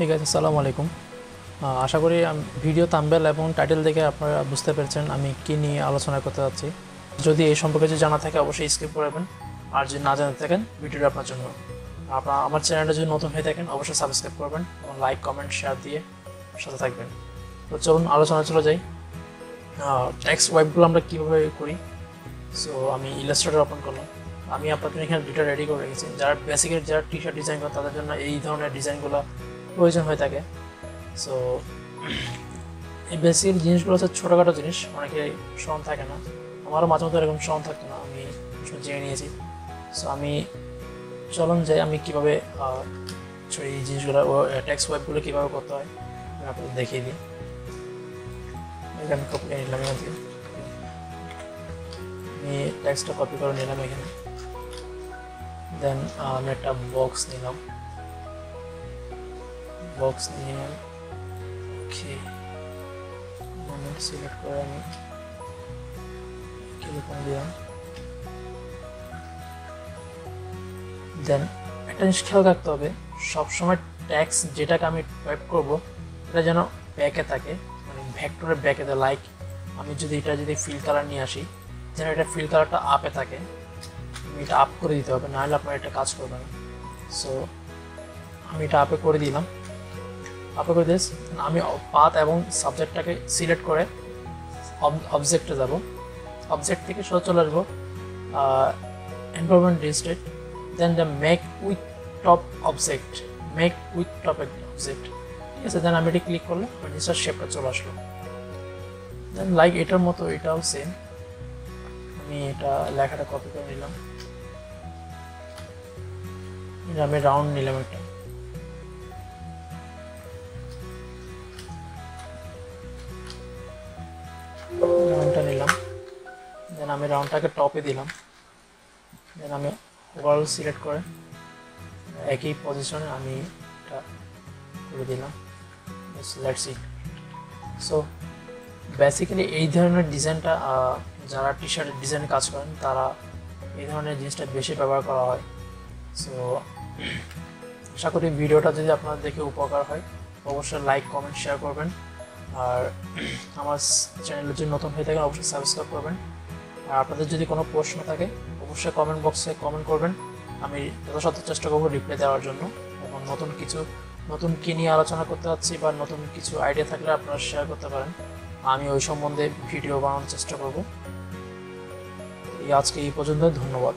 Guys আসসালামু আলাইকুম। আশা করি ভিডিও থাম্বনেল এবং টাইটেল দেখে আপনারা বুঝতে পেরেছেন আমি কি নিয়ে আলোচনা করতে যাচ্ছি। যদি এই সম্পর্কে কিছু জানা থাকে অবশ্যই স্কিপ করবেন, আর যদি না জানতে থাকেন ভিডিওটা আপনার জন্য। আপনারা আমার চ্যানেলটা যদি নতুন হয়ে থাকেন অবশ্যই সাবস্ক্রাইব করবেন এবং লাইক কমেন্ট শেয়ার দিয়ে সাথে থাকবেন। তো চলুন আলোচনা চলে যাই। টেক্সট ওয়েবগুলো আমরা কীভাবে করি। সো আমি ইলাস্ট্রেটর ওপেন করলাম। আমি আপনাদের এখানে দুটো রেডি করে রেখেছি। যারা বেসিকের যারা টি শার্ট ডিজাইন করে তাদের জন্য এই ধরনের ডিজাইনগুলো প্রয়োজন হয়ে থাকে। সো এই বেসিক জিনিসগুলো হচ্ছে ছোটোখাটো জিনিস, অনেকে স্মরণ থাকে না। আমারও মাঝে মধ্যে এরকম স্মরণ থাকতো না, আমি জেনে নিয়েছি। সো আমি চলুন যাই আমি কীভাবে এই জিনিসগুলো টেক্সট ওয়েবগুলো কীভাবে করতে হয় আমি আপনাদের দেখিয়ে দিই। এখানে কপি করে নিলাম, এখান থেকে আমি টেক্সটটা কপি করে নিলাম এখানে। দেন আমি একটা বক্স নিলাম, বক্স নিয়ে ওকে মোমেন্ট সিলেক্ট করে আমি কিরকম দিলাম। দেন একটা জিনিস খেয়াল রাখতে হবে, সবসময় টেক্সট যেটাকে আমি টাইপ করবো এটা যেন ব্যাকে থাকে, মানে ভেক্টরের ব্যাকে। লাইক আমি যদি এটা ফিল কালার নিয়ে আসি, যেন এটা ফিল কালারটা আপে থাকে, আমি এটা আপ করে দিতে হবে, নাহলে আপনার এটা কাজ করবে না। সো আমি এটা আপে করে দিলাম। আপে করে দিস আমি পাথ এবং সাবজেক্টটাকে সিলেক্ট করে অবজেক্টে যাব। অবজেক্ট থেকে সোজা চলে আসবো environment district, then the make with top object, make with top object, ঠিক আছে। দেন আমি এটা ক্লিক করলে জিনিসটার শেপটা চলে আসলো। দেন লাইক এটার মতো এটাও সেম, আমি এটা লেখাটা কপি করে নিলাম, আমি রাউন্ড নিলাম একটা, রাউন্ডটা নিলাম। দেন আমি রাউন্ডটাকে টপে দিলাম। দেন আমি ওভারঅল সিলেক্ট করে একই পজিশনে আমি এটা করে দিলাম। Let's see. সো বেসিক্যালি এই ধরনের ডিজাইনটা যারা টি শার্টের ডিজাইনে কাজ করেন তারা এই ধরনের জিনিসটা বেশি ব্যবহার করা হয়। সো আশা করি ভিডিওটা যদি আপনাদের দেখে উপকার হয় অবশ্যই লাইক কমেন্ট শেয়ার করবেন, আর আমার চ্যানেলে যদি নতুন হয়ে থাকেন অবশ্যই সাবস্ক্রাইব করবেন। আর আপনাদের যদি কোনো প্রশ্ন থাকে অবশ্যই কমেন্ট বক্সে কমেন্ট করবেন, আমি যথাসাধ্য চেষ্টা করবো রিপ্লাই দেওয়ার জন্য। এবং নতুন কী নিয়ে আলোচনা করতে যাচ্ছি বা নতুন কিছু আইডিয়া থাকলে আপনারা শেয়ার করতে পারেন, আমি ওই সম্বন্ধে ভিডিও বানানোর চেষ্টা করব। আজকে এই পর্যন্ত, ধন্যবাদ।